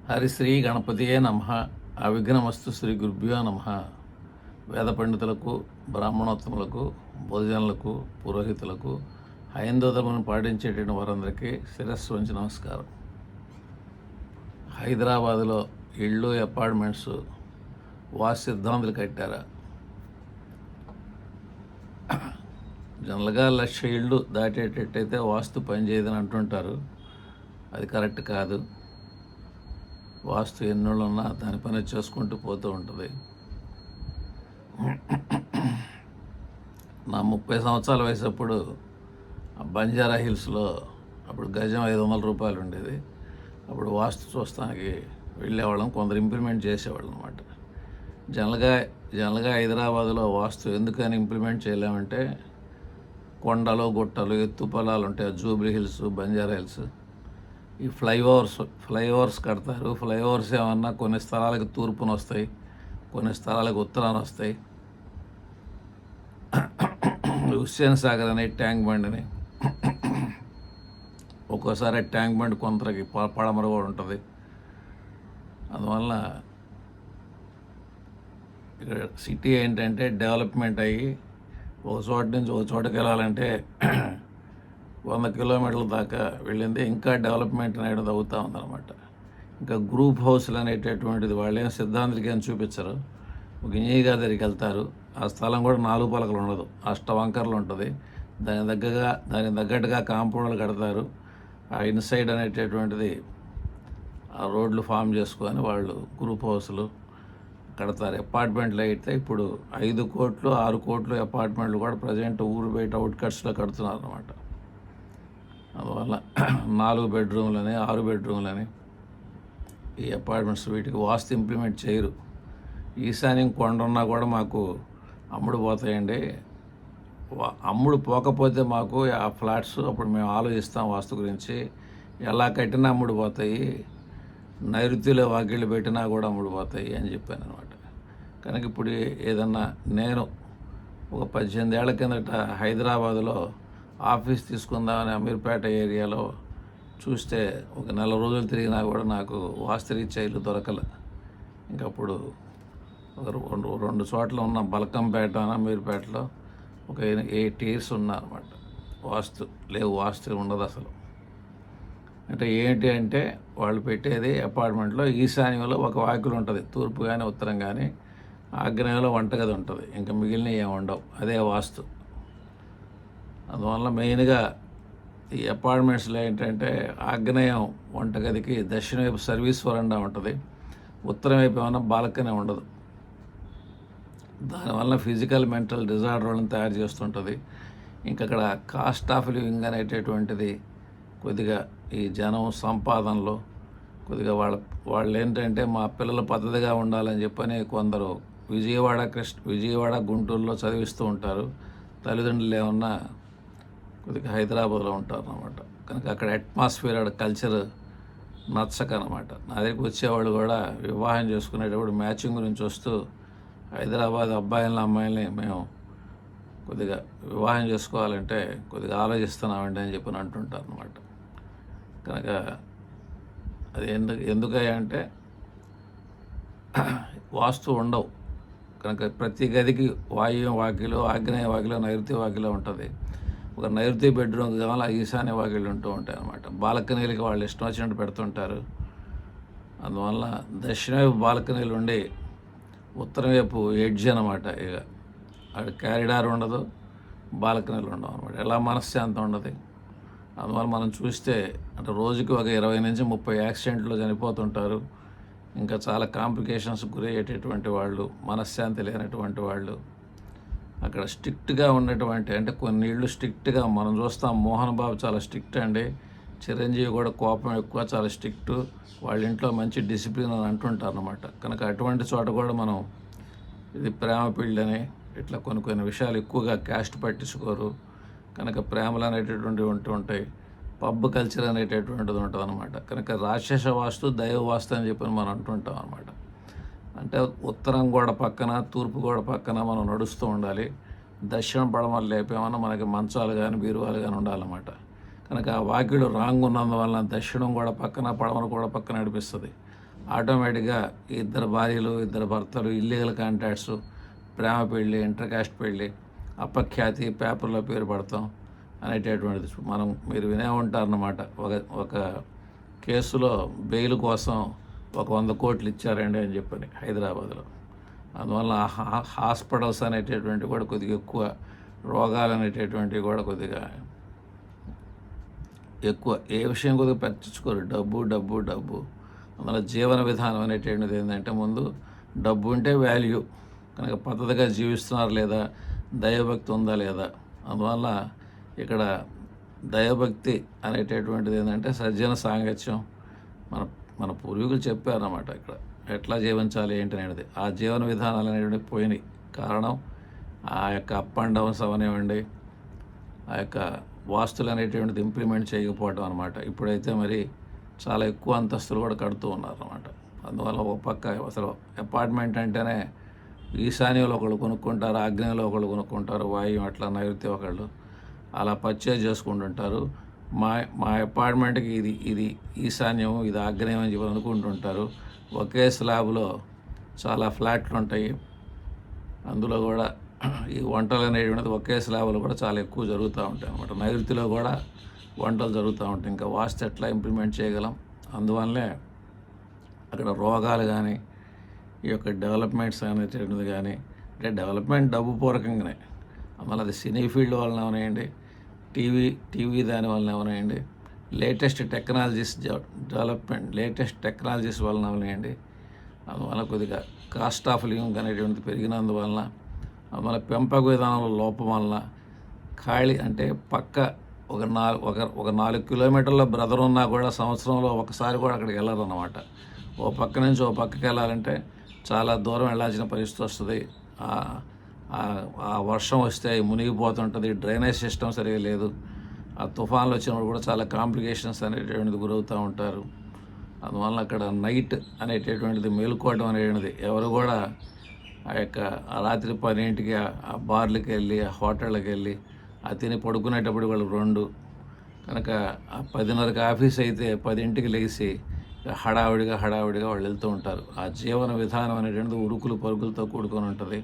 హరిశ్రీ గణపతియే నమః. అవిఘ్నమస్తు శ్రీ గురుభ్యో నమః. వేద పండితులకు, బ్రాహ్మణోత్తములకు, భోజనులకు, పురోహితులకు, హైందవ ధర్మను పాటించేటువంటి వారందరికీ శిరస్సు వంచి నమస్కారం. హైదరాబాదులో ఇళ్ళు, అపార్ట్మెంట్స్ వాస్తు సిద్ధాంతులు కట్టారా? జనరల్గా 1,00,000 ఇళ్ళు దాటేటట్టయితే వాస్తు పనిచేయదని అంటుంటారు. అది కరెక్ట్ కాదు. వాస్తు ఎన్నోళ్ళు ఉన్నా దాని పని చేసుకుంటూ పోతూ ఉంటుంది. నా 30 సంవత్సరాల వయసు అప్పుడు బంజారా హిల్స్లో అప్పుడు గజం 500 రూపాయలు ఉండేది. అప్పుడు వాస్తు చూస్తానికి వెళ్ళేవాళ్ళం, కొందరు ఇంప్లిమెంట్ చేసేవాళ్ళం అనమాట. జనరల్గా హైదరాబాదులో వాస్తు ఎందుకని ఇంప్లిమెంట్ చేయలేమంటే కొండలు, గుట్టలు, ఎత్తు పొలాలు ఉంటాయి. జూబ్లీ హిల్స్, బంజారా హిల్స్, ఈ ఫ్లైఓవర్స్ కడతారు. ఫ్లైఓవర్స్ ఏమన్నా కొన్ని స్థలాలకు తూర్పున వస్తాయి, కొన్ని స్థలాలకు ఉత్తరాన వస్తాయి. హుస్సేన్ సాగర్ అని, ట్యాంక్ బండ్ అని, ఒక్కోసారి ట్యాంక్ బండ్ కొంతకి పడమర కూడా ఉంటుంది. అందువల్ల ఇక్కడ సిటీ ఏంటంటే డెవలప్మెంట్ అయ్యి ఒక చోట నుంచి ఒక చోటకి వెళ్ళాలంటే 100 కిలోమీటర్ల దాకా వెళ్ళింది. ఇంకా డెవలప్మెంట్ అనేది అవుతూ ఉందన్నమాట. ఇంకా గ్రూప్ హౌస్లు అనేటటువంటిది వాళ్ళేం సిద్ధాంతికి ఏం చూపించరు. ఒక ఇంజనీర్ దగ్గరికి వెళ్తారు. ఆ స్థలం కూడా 4 పలకలు ఉండదు, అష్టవంకర్లు ఉంటుంది. దానికి తగ్గట్టుగా కాంపౌండ్లు కడతారు. ఆ ఇన్సైడ్ అనేటటువంటిది ఆ రోడ్లు ఫామ్ చేసుకొని వాళ్ళు గ్రూప్ హౌస్లు కడతారు. అపార్ట్మెంట్లు అయితే ఇప్పుడు 5 కోట్లు 6 కోట్లు అపార్ట్మెంట్లు కూడా ప్రజెంట్ ఊరు బయట అవుట్కట్స్లో కడుతున్నారు అన్నమాట. అందువల్ల 4 బెడ్రూమ్లని 6 బెడ్రూమ్లని ఈ అపార్ట్మెంట్స్ వీటికి వాస్తు ఇంప్లిమెంట్ చేయరు. ఈశాన్యం కొండ ఉన్నా కూడా మాకు అమ్ముడు పోతాయండి. అమ్ముడు పోకపోతే మాకు ఆ ఫ్లాట్స్ అప్పుడు మేము ఆలోచిస్తాం వాస్తు గురించి. ఎలా కట్టినా అమ్ముడు పోతాయి, నైరుతిలో వాకిళ్ళు పెట్టినా కూడా అమ్ముడు పోతాయి అని చెప్పాను అనమాట. కనుక ఇప్పుడు ఏదన్నా నేను ఒక 18 ఏళ్ల కిందట హైదరాబాదులో ఆఫీస్ తీసుకుందామని అమీర్పేట ఏరియాలో చూస్తే ఒక 4 రోజులు తిరిగినా కూడా నాకు వాస్తురీత్యా ఇల్లు దొరకలే. ఇంకప్పుడు ఒక 2 చోట్ల ఉన్న బల్కంపేట, అమీర్పేటలో ఒక 8 ఇయర్స్ ఉన్నా అనమాట. వాస్తు ఉండదు అసలు. అంటే ఏంటి అంటే వాళ్ళు పెట్టేది అపార్ట్మెంట్లో ఈశాన్యంలో ఒక వాకిలు ఉంటుంది, తూర్పు కానీ ఉత్తరం కానీ. ఆగ్నేయంలో వంటగది ఉంటుంది, ఇంకా మిగిలిన ఏమి ఉండవు. అదే వాస్తు. అందువల్ల మెయిన్గా ఈ అపార్ట్మెంట్స్లో ఏంటంటే ఆగ్నేయం వంటగదికి దక్షిణ వైపు సర్వీస్ వరండా ఉంటుంది, ఉత్తరం వైపు ఏమన్నా బాల్కనీ ఉండదు. దానివల్ల ఫిజికల్ మెంటల్ డిజార్డర్లను తయారు చేస్తుంటుంది. ఇంకా అక్కడ కాస్ట్ ఆఫ్ లివింగ్ అనేటటువంటిది కొద్దిగా ఈ జనం సంపాదనలో కొద్దిగా వాళ్ళు ఏంటంటే మా పిల్లలు పద్ధతిగా ఉండాలని చెప్పని కొందరు విజయవాడ, గుంటూరులో చదివిస్తూ ఉంటారు. తల్లిదండ్రులు ఏమన్నా కొద్దిగా హైదరాబాద్లో ఉంటారు అన్నమాట. కనుక అక్కడ అట్మాస్ఫియర్, కల్చర్ నచ్చక అనమాట. నా దగ్గరికి వచ్చేవాళ్ళు కూడా వివాహం చేసుకునేటప్పుడు మ్యాచింగ్ గురించి వస్తూ హైదరాబాద్ అబ్బాయిలని అమ్మాయిల్ని మేము కొద్దిగా వివాహం చేసుకోవాలంటే కొద్దిగా ఆలోచిస్తున్నామండి అని చెప్పి అంటుంటారు అన్నమాట. కనుక అది ఎందుకయ్యా అంటే వాస్తు ఉండవు. కనుక ప్రతి గదికి వాకిలో, ఆగ్నేయ వాకిలో, నైరుతి వాకిలో ఉంటుంది. ఒక నైరుతి బెడ్రూమ్ కావాలి, ఈశాన్య వాకిళ్ళు ఉంటూ ఉంటాయి అన్నమాట. బాల్కనీలకి వాళ్ళు ఇష్టం వచ్చినట్టు పెడుతుంటారు. అందువల్ల దక్షిణ వైపు బాల్కనీలు ఉండి ఉత్తరం వైపు ఎడ్జ్ అనమాట. ఇక అక్కడ క్యారిడార్ ఉండదు, బాల్కనీలు ఉండవు అనమాట. ఎలా మనశ్శాంతం ఉండదు. అందువల్ల మనం చూస్తే అంటే రోజుకి ఒక 20 నుంచి 30 యాక్సిడెంట్లు చనిపోతుంటారు. ఇంకా చాలా కాంప్లికేషన్స్ గురయ్యేటటువంటి వాళ్ళు, మనశ్శాంతి లేనటువంటి వాళ్ళు. అక్కడ స్ట్రిక్ట్గా ఉన్నటువంటి అంటే కొన్ని ఇళ్ళు స్ట్రిక్ట్గా మనం చూస్తాం. మోహన్ బాబు చాలా స్ట్రిక్ట్ అండి, చిరంజీవి కూడా కోపం ఎక్కువ, చాలా స్ట్రిక్ట్. వాళ్ళ ఇంట్లో మంచి డిసిప్లిన్ అని అంటుంటారు అన్నమాట. కనుక అటువంటి చోట కూడా మనం ఇది ప్రేమ పెళ్ళని ఇట్లా కొన్ని విషయాలు ఎక్కువగా క్యాస్ట్ పట్టించుకోరు. కనుక ప్రేమలు అనేటటువంటివి ఉంటాయి. పబ్ కల్చర్ అనేటటువంటిది ఉంటుంది అనమాట. కనుక రాక్షస వాస్తు, దైవ వాస్తు అని చెప్పి మనం అంటుంటాం అనమాట. అంటే ఉత్తరం గోడ పక్కన, తూర్పు గోడ పక్కన మనం నడుస్తూ ఉండాలి. దక్షిణం పడమలు లేపేమన్నా మనకి మంచాలు కానీ బీరువాలు కానీ ఉండాలన్నమాట. కనుక ఆ వాకిళ్ళు రాంగ్ ఉన్నందువల్ల దక్షిణం గోడ పక్కన, పడమర గోడ పక్కన నడిపిస్తుంది. ఆటోమేటిక్గా ఇద్దరు భార్యలు ఇద్దరు భర్తలు ఇల్లీగల్ కాంట్రాక్ట్స్, ప్రేమ పెళ్ళి, ఇంటర్ కాస్ట్ పెళ్ళి, అపఖ్యాతి, పేపర్లో పేరు పడతాం అనేటటువంటిది మీరు వినే ఉంటారన్నమాట. ఒక ఒక కేసులో బెయిల్ కోసం ఒక 100 కోట్లు ఇచ్చారండి అని చెప్పని హైదరాబాద్లో. అందువల్ల హాస్పిటల్స్ అనేటటువంటివి కూడా కొద్దిగా ఎక్కువ, రోగాలు అనేటటువంటివి కూడా కొద్దిగా ఎక్కువ. ఏ విషయం కొద్దిగా పట్టించుకోరు, డబ్బు డబ్బు డబ్బు. అందువల్ల జీవన విధానం అనేటువంటిది ఏంటంటే ముందు డబ్బు ఉంటే వాల్యూ, కనుక పద్ధతిగా జీవిస్తున్నారు లేదా, దైవభక్తి ఉందా లేదా. అందువల్ల ఇక్కడ దైవభక్తి అనేటటువంటిది ఏంటంటే సజ్జన సాంగత్యం. మన మన పూర్వీకులు చెప్పారన్నమాట ఇక్కడ ఎట్లా జీవించాలి ఏంటి అనేది. ఆ జీవన విధానాలు అనేటువంటి పోయినాయి. కారణం ఆ యొక్క అప్ అండ్ డౌన్స్ అవనివ్వండి, ఆ యొక్క వాస్తులు అనేటువంటిది ఇంప్లిమెంట్ చేయకపోవడం అనమాట. ఇప్పుడైతే మరి చాలా ఎక్కువ అంతస్తులు కూడా కడుతూ ఉన్నారు అన్నమాట. అందువల్ల ఒక పక్క అసలు అపార్ట్మెంట్ అంటేనే ఈశాన్యంలో ఒకళ్ళు కొనుక్కుంటారు, ఆగ్నేయంలో ఒకళ్ళు కొనుక్కుంటారు, వాయువ్యం అట్లా నైరుతి ఒకళ్ళు అలా పర్చేజ్ చేసుకుంటుంటారు. మా మా అపార్ట్మెంట్కి ఇది ఇది ఈశాన్యం, ఇది ఆగ్నేయం అని చెప్పి అనుకుంటుంటారు. ఒకే స్లాబ్లో చాలా ఫ్లాట్లు ఉంటాయి. అందులో కూడా ఈ వంటలు అనేటువంటిది ఒకే స్లాబ్లో కూడా చాలా ఎక్కువ జరుగుతూ ఉంటాయి అన్నమాట. నైరుతిలో కూడా వంటలు జరుగుతూ ఉంటాయి. ఇంకా వాస్తు ఎట్లా ఇంప్లిమెంట్ చేయగలం. అందువల్లే అక్కడ రోగాలు కానీ, ఈ యొక్క డెవలప్మెంట్స్ అనేటువంటిది కానీ, అంటే డెవలప్మెంట్ డబ్బు పూర్వకంగానే, మళ్ళీ అది సినీ ఫీల్డ్ వలన అవనాయండి, టీవీ దాని వలన అవనాయండి, లేటెస్ట్ టెక్నాలజీస్ వలన అవనాయండి. అందువల్ల కొద్దిగా కాస్ట్ ఆఫ్ లివింగ్ అనేటువంటిది పెరిగినందువలన, అందువల్ల పెంపక విధానంలో లోపం వలన, ఖాళీ అంటే పక్క ఒక 4 కిలోమీటర్ల బ్రదర్ ఉన్నా కూడా సంవత్సరంలో ఒకసారి కూడా అక్కడికి వెళ్ళరన్నమాట. ఓ పక్క నుంచి ఓ పక్కకి వెళ్ళాలంటే చాలా దూరం వెళ్ళాల్సిన పరిస్థితి వస్తుంది. ఆ వర్షం వస్తే మునిగిపోతుంటుంది, డ్రైనేజ్ సిస్టమ్ సరిగా లేదు. ఆ తుఫాన్లు వచ్చినప్పుడు కూడా చాలా కాంప్లికేషన్స్ అనేటువంటిది గురవుతూ ఉంటారు. అందువల్ల అక్కడ నైట్ అనేటటువంటిది మేలుకోవడం అనేటువంటిది ఎవరు కూడా ఆ రాత్రి 10ంటికి ఆ బార్లకి వెళ్ళి, ఆ హోటళ్ళకి వెళ్ళి ఆ తిని పడుకునేటప్పుడు వాళ్ళు 2, కనుక ఆ 10:30కి ఆఫీస్ అయితే 10ంటికి లేచి హడావిడిగా వాళ్ళు వెళ్తూ ఉంటారు. ఆ జీవన విధానం అనేటువంటిది ఉరుకులు పరుగులతో కూడుకొని ఉంటుంది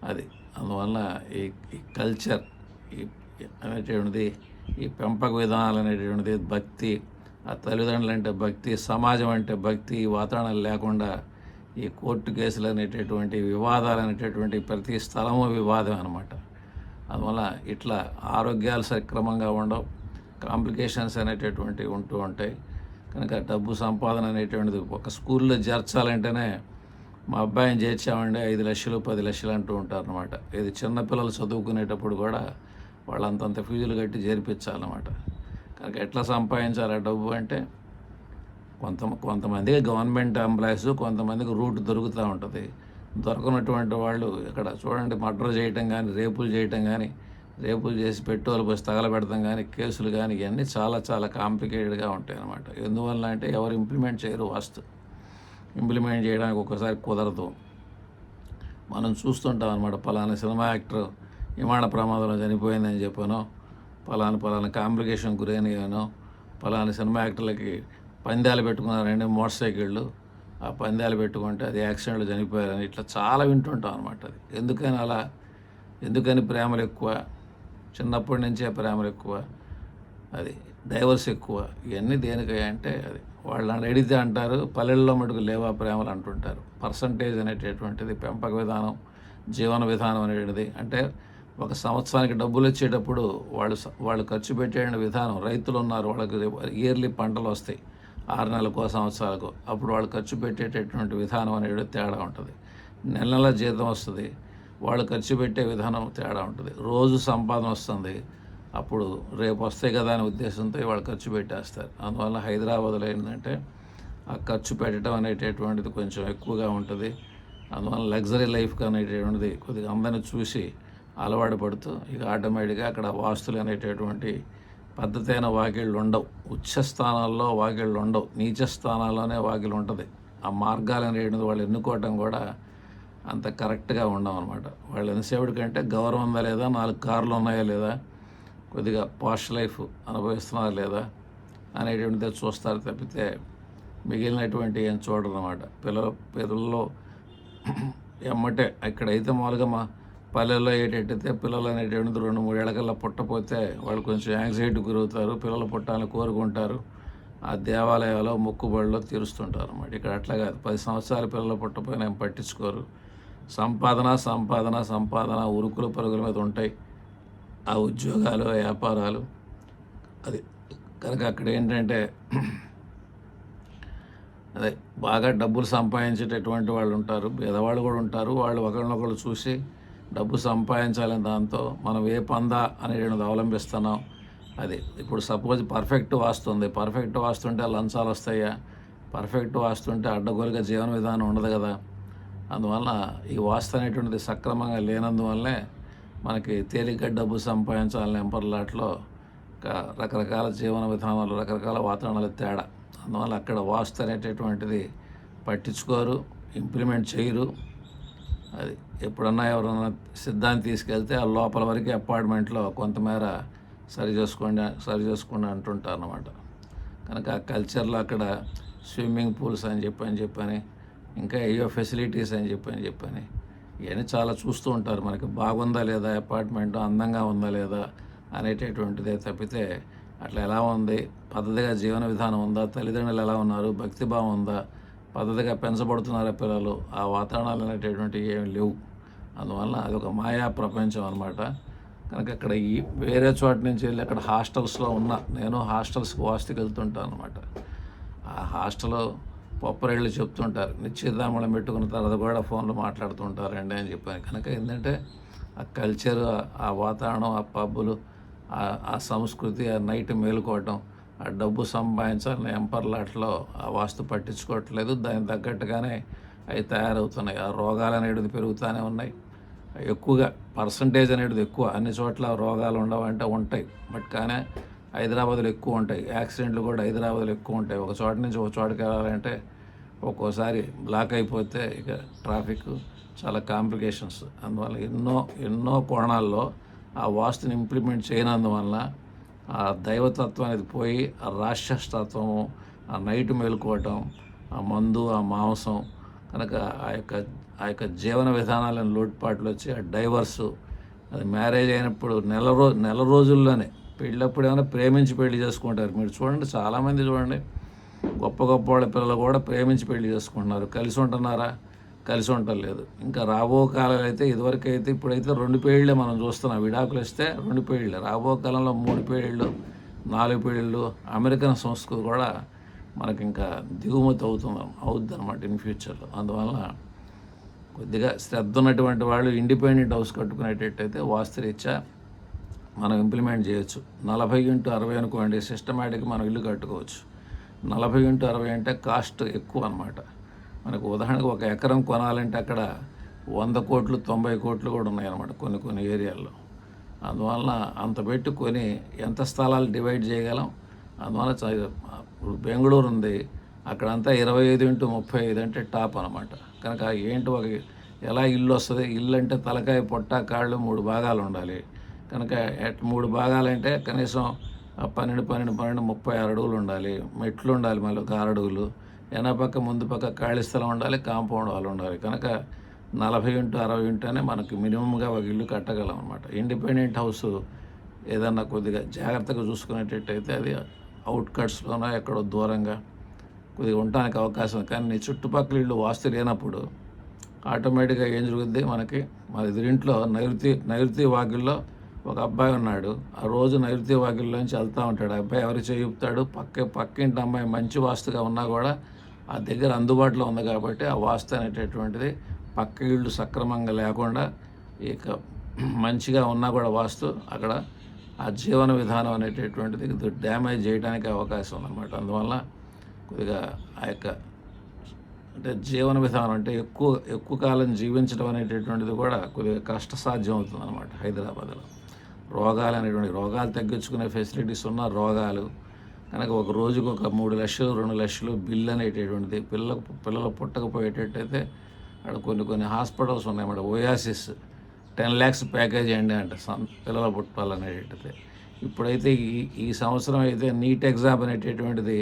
అది. అందువల్ల ఈ కల్చర్ అనేటువంటిది, ఈ పెంపక విధానాలు అనేటువంటిది, భక్తి, ఆ తల్లిదండ్రులు అంటే భక్తి, సమాజం అంటే భక్తి, ఈ వాతావరణాలు లేకుండా ఈ కోర్టు కేసులు అనేటటువంటి వివాదాలు అనేటటువంటి ప్రతి స్థలము వివాదం అనమాట. అందువల్ల ఇట్లా ఆరోగ్యాలు సక్రమంగా ఉండవు, కాంప్లికేషన్స్ అనేటటువంటివి ఉంటూ ఉంటాయి. కనుక డబ్బు సంపాదన అనేటువంటిది ఒక స్కూల్లో చేర్చాలంటేనే మా అబ్బాయిని చేర్చామండి 5 లక్షలు 10 లక్షలు అంటూ ఉంటారు అనమాట. ఇది చిన్నపిల్లలు చదువుకునేటప్పుడు కూడా వాళ్ళు అంతంత ఫీజులు కట్టి చేర్పించాలన్నమాట. కనుక ఎట్లా సంపాదించాలి డబ్బు అంటే కొంతమందికి గవర్నమెంట్ ఎంప్లాయీస్, కొంతమందికి రూట్ దొరుకుతూ ఉంటుంది. దొరకనటువంటి వాళ్ళు ఇక్కడ చూడండి, మర్డర్ చేయటం కానీ, రేపులు చేసి పెట్రోల్ పోసి తగలబెడతాం కానీ, కేసులు కానీ, ఇవన్నీ చాలా చాలా కాంప్లికేటెడ్గా ఉంటాయి అన్నమాట. ఎందువల్ల అంటే ఎవరు ఇంప్లిమెంట్ చేయరు. ఇంప్లిమెంట్ చేయడానికి ఒక్కసారి కుదరదు. మనం చూస్తుంటాం అనమాట. పలానా సినిమా యాక్టర్ విమాన ప్రమాదంలో చనిపోయిందని చెప్పాను, పలానా కాంప్లికేషన్ గురైనగానో, పలానా సినిమా యాక్టర్లకి పందాలు పెట్టుకున్నారండి మోటార్ సైకిళ్ళు, ఆ పందాలు పెట్టుకుంటే అది యాక్సిడెంట్లో చనిపోయారని ఇట్లా చాలా వింటుంటాం అనమాట. అది ఎందుకని ప్రేమలు ఎక్కువ, చిన్నప్పటి నుంచే ప్రేమలు ఎక్కువ, అది డైవర్స్ ఎక్కువ. ఇవన్నీ దేనికయ్యా అంటే అది వాళ్ళని అడిగితే అంటారు పల్లెల్లో మటుకు లేవా ప్రేమలు అంటుంటారు. పర్సంటేజ్ అనేటటువంటిది పెంపక విధానం, జీవన విధానం అనేటువంటిది. అంటే ఒక సంవత్సరానికి డబ్బులు వచ్చేటప్పుడు వాళ్ళు ఖర్చు పెట్టే విధానం, రైతులు ఉన్నారు, వాళ్ళకి ఇయర్లీ పంటలు వస్తాయి 6 నెలలకో సంవత్సరాలకో, అప్పుడు వాళ్ళు ఖర్చు పెట్టేటటువంటి విధానం అనేది తేడా ఉంటుంది. నెల జీతం వస్తుంది, వాళ్ళు ఖర్చు పెట్టే విధానం తేడా ఉంటుంది. రోజు సంపాదన వస్తుంది, అప్పుడు రేపు వస్తాయి కదా అనే ఉద్దేశంతో వాళ్ళు ఖర్చు పెట్టేస్తారు. అందువల్ల హైదరాబాద్లో ఏంటంటే ఆ ఖర్చు పెట్టడం అనేటటువంటిది కొంచెం ఎక్కువగా ఉంటుంది. అందువల్ల లగ్జరీ లైఫ్ అనేటటువంటిది కొద్దిగా అందరిని చూసి అలవాటు పడుతూ ఇక ఆటోమేటిక్గా అక్కడ వాస్తులు అనేటటువంటి పద్ధతైన వాకిళ్ళు ఉండవు. ఉచ్చ స్థానాల్లో వాకిళ్ళు ఉండవు, నీచ స్థానాల్లోనే వాకిలు ఉంటుంది. ఆ మార్గాలు అనేటువంటిది వాళ్ళు ఎన్నుకోవటం కూడా అంత కరెక్ట్గా ఉండవు అనమాట. వాళ్ళు ఎంతసేపటికంటే గౌరవం ఉందా లేదా, 4 కార్లు ఉన్నాయా లేదా, కొద్దిగా పాష్ లైఫ్ అనుభవిస్తున్నారా లేదా అనేటువంటిది చూస్తారు తప్పితే మిగిలినటువంటి ఏం చూడరు అన్నమాట. పిల్లలు ఎమ్మటే ఇక్కడైతే మామూలుగా మా పల్లెల్లో ఏంటంటే పిల్లలు అనేటువంటిది 2-3 ఏళ్ళకల్లా పుట్టపోతే వాళ్ళు కొంచెం యాంగ్జైటీ గురవుతారు. పిల్లలు పుట్టాలని కోరుకుంటారు. ఆ దేవాలయాల్లో మొక్కుబడిలో తీరుస్తుంటారు అన్నమాట. ఇక్కడ అట్లా కాదు. 10 సంవత్సరాల పిల్లలు పుట్టపోయినా ఏం పట్టించుకోరు. సంపాదన సంపాదన సంపాదన ఉరుకుల పరుగుల మీద ఉంటాయి ఆ ఉద్యోగాలు, వ్యాపారాలు. అది కనుక అక్కడ ఏంటంటే అదే బాగా డబ్బులు సంపాదించేటటువంటి వాళ్ళు ఉంటారు, పేదవాళ్ళు కూడా ఉంటారు. వాళ్ళు ఒకరినొకరు చూసి డబ్బు సంపాదించాలని దాంతో మనం ఏ పందా అనేటువంటిది అవలంబిస్తున్నాం. అది ఇప్పుడు సపోజ్ పర్ఫెక్ట్ వాస్తుంది, పర్ఫెక్ట్ వాస్తుంటే లంచాలు వస్తాయా? పర్ఫెక్ట్ వాస్తుంటే అడ్డగోలుగా జీవన విధానం ఉండదు కదా. అందువల్ల ఈ వాస్తు అనేటువంటిది సక్రమంగా లేనందువల్లే మనకి తేలిగ్గా డబ్బు సంపాదించాలని ఎంపర్లాట్లో రకరకాల జీవన విధానాలు, రకరకాల వాతావరణాలు తేడా. అందువల్ల అక్కడ వాస్తు అనేటటువంటిది పట్టించుకోరు, ఇంప్లిమెంట్ చేయరు. అది ఎప్పుడన్నా ఎవరన్నా సిద్ధాంతి తీసుకెళ్తే ఆ లోపల వరకు అపార్ట్మెంట్లో కొంతమేర సరి చేసుకోండి అంటుంటారు అన్నమాట. కనుక ఆ కల్చర్లో అక్కడ స్విమ్మింగ్ పూల్స్ అని చెప్పని ఇంకా ఏయో ఫెసిలిటీస్ అని చెప్పని ఇవన్నీ చాలా చూస్తూ ఉంటారు. మనకి బాగుందా లేదా అపార్ట్మెంట్, అందంగా ఉందా లేదా అనేటటువంటిదే తప్పితే అట్లా ఎలా ఉంది, పద్ధతిగా జీవన విధానం ఉందా, తల్లిదండ్రులు ఎలా ఉన్నారు, భక్తిభావం ఉందా, పద్ధతిగా పెంచబడుతున్నారా పిల్లలు, ఆ వాతావరణాలు అనేటటువంటివి ఏమి లేవు. అందువల్ల అదొక మాయా ప్రపంచం అనమాట. కనుక అక్కడ ఈ వేరే చోట నుంచి వెళ్ళి అక్కడ హాస్టల్స్లో నేను హాస్టల్స్కి వాస్తుకి వెళ్తుంటాను అనమాట. ఆ హాస్టల్ పొప్పరేళ్ళు చెప్తుంటారు, నిశ్చితామణం పెట్టుకున్న తర్వాత కూడా ఫోన్లో మాట్లాడుతుంటారండి అని చెప్పాను. కనుక ఏంటంటే ఆ కల్చర్, ఆ వాతావరణం, ఆ పబ్బులు, ఆ సంస్కృతి, ఆ నైట్ మేలుకోవటం, ఆ డబ్బు సంపాదించాలని ఎంపర్లాట్లో ఆ వాస్తు పట్టించుకోవట్లేదు. దానికి తగ్గట్టుగానే అవి తయారవుతున్నాయి. ఆ రోగాలు అనేటిది పెరుగుతూనే ఉన్నాయి. ఎక్కువగా పర్సంటేజ్ అనేది ఎక్కువ. అన్ని చోట్ల రోగాలు ఉండవంటే ఉంటాయి, బట్ కానీ హైదరాబాద్లో ఎక్కువ ఉంటాయి. యాక్సిడెంట్లు కూడా హైదరాబాద్లో ఎక్కువ ఉంటాయి. ఒక చోట నుంచి ఒక చోటుకి వెళ్ళాలంటే ఒక్కోసారి బ్లాక్ అయిపోతే ఇక ట్రాఫిక్, చాలా కాంప్లికేషన్స్. అందువల్ల ఎన్నో కోణాల్లో ఆ వాస్తుని ఇంప్లిమెంట్ చేయనందువల్ల ఆ దైవతత్వం అనేది పోయి ఆ రాక్షసతత్వము, ఆ నైట్ మేలుకోవటం, ఆ మందు, ఆ మాంసం, కనుక ఆ యొక్క జీవన విధానాలను లోటుపాట్లు వచ్చి ఆ డైవర్సు, అది మ్యారేజ్ అయినప్పుడు నెల రోజుల్లోనే పెళ్ళప్పుడు ఏమైనా ప్రేమించి పెళ్లి చేసుకుంటారు. మీరు చూడండి, చాలామంది చూడండి, గొప్ప వాళ్ళ పిల్లలు కూడా ప్రేమించి పెళ్లి చేసుకుంటున్నారు. కలిసి ఉంటున్నారా? కలిసి ఉండలేదు. ఇంకా రాబో కాలాలు అయితే ఇదివరకు అయితే ఇప్పుడైతే 2 పెళ్ళిళ్ళే మనం చూస్తున్నాం. విడాకులు ఇస్తే 2 పెళ్ళిళ్ళు, రాబో కాలంలో 3 పెళ్ళిళ్ళు, 4 పెళ్ళిళ్ళు. అమెరికన్ సంస్కృతి కూడా మనకి ఇంకా దిగుమతి అవుద్ది అనమాట ఇన్ ఫ్యూచర్లో. అందువల్ల కొద్దిగా శ్రద్ధ ఉన్నటువంటి వాళ్ళు ఇండిపెండెంట్ హౌస్ కట్టుకునేటట్టయితే వాస్తురీత్యా మనం ఇంప్లిమెంట్ చేయొచ్చు. 40x60 అనుకోండి, సిస్టమేటిక్గా మనం ఇల్లు కట్టుకోవచ్చు. 40x60 అంటే కాస్ట్ ఎక్కువ అనమాట. మనకు ఉదాహరణకు ఒక ఎకరం కొనాలంటే అక్కడ 100 కోట్లు 90 కోట్లు కూడా ఉన్నాయన్నమాట కొన్ని ఏరియాల్లో. అందువల్ల అంత పెట్టుకొని ఎంత స్థలాలు డివైడ్ చేయగలం. అందువల్ల ఇప్పుడు బెంగళూరు ఉంది, అక్కడంతా 25x35 అంటే టాప్ అనమాట. కనుక ఏంటి ఎలా ఇల్లు వస్తుంది? ఇల్లు అంటే తలకాయ, పొట్ట, కాళ్ళు 3 భాగాలు ఉండాలి. కనుక 3 భాగాలంటే కనీసం 12 36 అడుగులు ఉండాలి. మెట్లు ఉండాలి, మళ్ళీ 6 అడుగులు. పక్క ముందు పక్క ఖాళీ స్థలం ఉండాలి, కాంపౌండ్ వాళ్ళు ఉండాలి. కనుక 40x60 ఉంటేనే మనకి మినిమంగా ఒక ఇల్లు కట్టగలం అనమాట. ఇండిపెండెంట్ హౌస్ ఏదన్నా కొద్దిగా జాగ్రత్తగా చూసుకునేటట్టయితే అది అవుట్కట్స్లోనో ఎక్కడో దూరంగా కొద్దిగా ఉండడానికి అవకాశం. కానీ నీ చుట్టుపక్కల ఇల్లు వాస్తు లేనప్పుడు ఆటోమేటిక్గా ఏం జరుగుద్ది, మన ఎదురింట్లో నైరుతి వాకిల్లో ఒక అబ్బాయి ఉన్నాడు. ఆ రోజు నైరుతి వాకిల్లోంచి వెళ్తూ ఉంటాడు. ఆ అబ్బాయి ఎవరికి చేయుపుతాడు? పక్కింటి అమ్మాయి మంచి వాస్తుగా ఉన్నా కూడా ఆ దగ్గర అందుబాటులో ఉంది కాబట్టి ఆ వాస్తు అనేటటువంటిది పక్క ఇళ్ళు సక్రమంగా లేకుండా ఇక మంచిగా ఉన్నా కూడా వాస్తు అక్కడ ఆ జీవన విధానం అనేటటువంటిది డ్యామేజ్ చేయడానికి అవకాశం ఉందన్నమాట. అందువల్ల కొద్దిగా ఆ యొక్క అంటే జీవన విధానం అంటే ఎక్కువ కాలం జీవించడం అనేటటువంటిది కూడా కొద్దిగా కష్టసాధ్యం అవుతుంది అన్నమాట. హైదరాబాద్లో రోగాలు తగ్గించుకునే ఫెసిలిటీస్ ఉన్న రోగాలు కనుక ఒక రోజుకు ఒక 3 లక్షలు 2 లక్షలు బిల్ అనేటటువంటిది పిల్లలు పుట్టకపోయేటట్టయితే అక్కడ కొన్ని హాస్పిటల్స్ ఉన్నాయన్నమాట. ఓయాసిస్ 10 lakhs ప్యాకేజ్ అండి అంటే పిల్లలు పుట్టాలనేటట్టయితే. ఇప్పుడైతే ఈ సంవత్సరం అయితే నీట్ ఎగ్జామ్ అనేటటువంటిది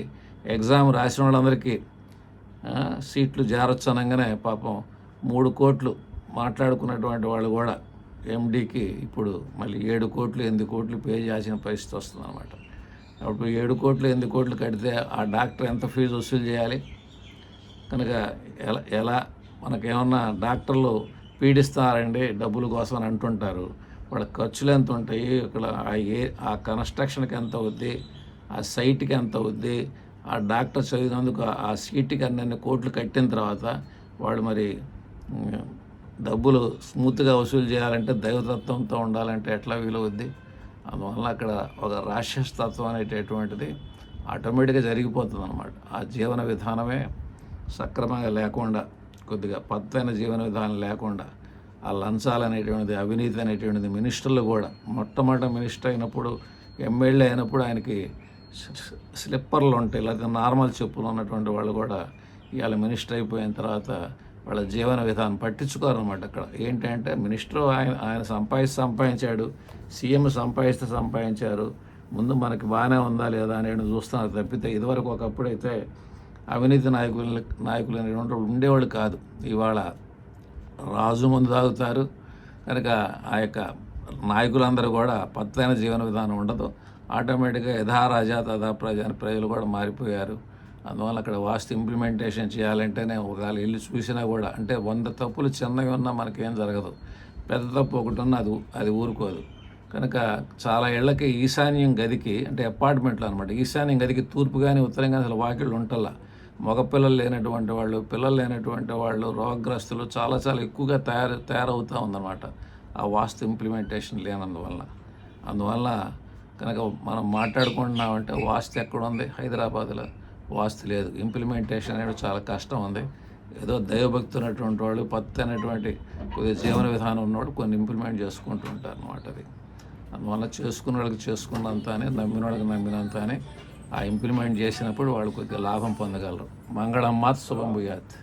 ఎగ్జామ్ రాసిన వాళ్ళందరికీ సీట్లు జారొచ్చు అనగానే పాపం 3 కోట్లు మాట్లాడుకున్నటువంటి వాళ్ళు కూడా ఎండీకి ఇప్పుడు మళ్ళీ 7 కోట్లు 8 కోట్లు పే చేయాల్సిన పరిస్థితి వస్తుందన్నమాట. అప్పుడు 7 కోట్లు 8 కోట్లు కడితే ఆ డాక్టర్ ఎంత ఫీజు వసూలు చేయాలి? కనుక ఎలా మనకేమన్నా డాక్టర్లు పీడిస్తారండి డబ్బుల కోసం అని అంటుంటారు. వాళ్ళ ఖర్చులు ఎంత ఉంటాయి, ఇక్కడ ఆ కన్స్ట్రక్షన్కి ఎంత అవుద్ది, ఆ సైట్కి ఎంత అవుద్ది, ఆ డాక్టర్ చదివినందుకు ఆ సీట్కి అన్ని కోట్లు కట్టిన తర్వాత వాళ్ళు మరి డబ్బులు స్మూత్గా వసూలు చేయాలంటే దైవతత్వంతో ఉండాలంటే ఎట్లా వీలవుద్ది? అందువల్ల అక్కడ ఒక రాక్షసతత్వం అనేటటువంటిది ఆటోమేటిక్గా జరిగిపోతుంది అనమాట. ఆ జీవన విధానమే సక్రమంగా లేకుండా, కొద్దిగా పద్ధతైన జీవన విధానం లేకుండా, ఆ లంచాలు అనేటువంటిది, అవినీతి అనేటువంటిది, మినిస్టర్లు కూడా మొట్టమొదటి మినిస్టర్ అయినప్పుడు, ఎమ్మెల్యే అయినప్పుడు ఆయనకి స్లిప్పర్లు ఉంటాయి, లేకపోతే నార్మల్ చెప్పులు ఉన్నటువంటి వాళ్ళు కూడా ఇవాళ మినిస్టర్ అయిపోయిన తర్వాత వాళ్ళ జీవన విధానం పట్టించుకోరనమాట. అక్కడ ఏంటంటే మినిస్టర్ ఆయన సంపాదించాడు, సీఎం సంపాదించారు, ముందు మనకి బాగానే ఉందా లేదా అనేది చూస్తున్నారు తప్పితే ఇదివరకు ఒకప్పుడైతే అవినీతి నాయకులు అనేటువంటి ఉండేవాళ్ళు కాదు. ఇవాళ రాజు ముందు తాగుతారు కనుక ఆ యొక్క నాయకులందరూ కూడా పద్ధతైన జీవన విధానం ఉండదు. ఆటోమేటిక్గా యథారాజా తథా ప్రజ అని ప్రజలు కూడా మారిపోయారు. అందువల్ల అక్కడ వాస్తు ఇంప్లిమెంటేషన్ చేయాలంటేనే ఒకవేళ ఇల్లు చూసినా కూడా, అంటే 100 తప్పులు చిన్నవి ఉన్నా మనకేం జరగదు, పెద్ద తప్పు ఒకటి ఉన్నా అది ఊరుకోదు. కనుక చాలా ఇళ్ళకి ఈశాన్యం గదికి, అంటే అపార్ట్మెంట్లు అనమాట, ఈశాన్యం గదికి తూర్పు కానీ ఉత్తరం కానీ అసలు వాకిళ్ళు ఉంటల్లా. మగపిల్లలు లేనటువంటి వాళ్ళు, పిల్లలు లేనటువంటి వాళ్ళు, రోగగ్రస్తులు చాలా ఎక్కువగా తయారవుతూ ఉందన్నమాట ఆ వాస్తు ఇంప్లిమెంటేషన్ లేనందువల్ల. అందువల్ల కనుక మనం మాట్లాడుకుంటున్నామంటే వాస్తు ఎక్కడ ఉంది? హైదరాబాద్లో వాస్తు లేదు. ఇంప్లిమెంటేషన్ అనేది చాలా కష్టం ఉంది. ఏదో దైవభక్తి ఉన్నటువంటి వాళ్ళు, పద్ధతి కొద్దిగా జీవన విధానం ఉన్నవాడు కొన్ని ఇంప్లిమెంట్ చేసుకుంటూ ఉంటారు అన్నమాట. అది అందువల్ల చేసుకున్న వాళ్ళకి చేసుకున్నంత అని, నమ్మిన వాళ్ళకి నమ్మినంత అని ఆ ఇంప్లిమెంట్ చేసినప్పుడు వాళ్ళు కొద్దిగా లాభం పొందగలరు. మంగళం మాత్ శుభం భూయాత్.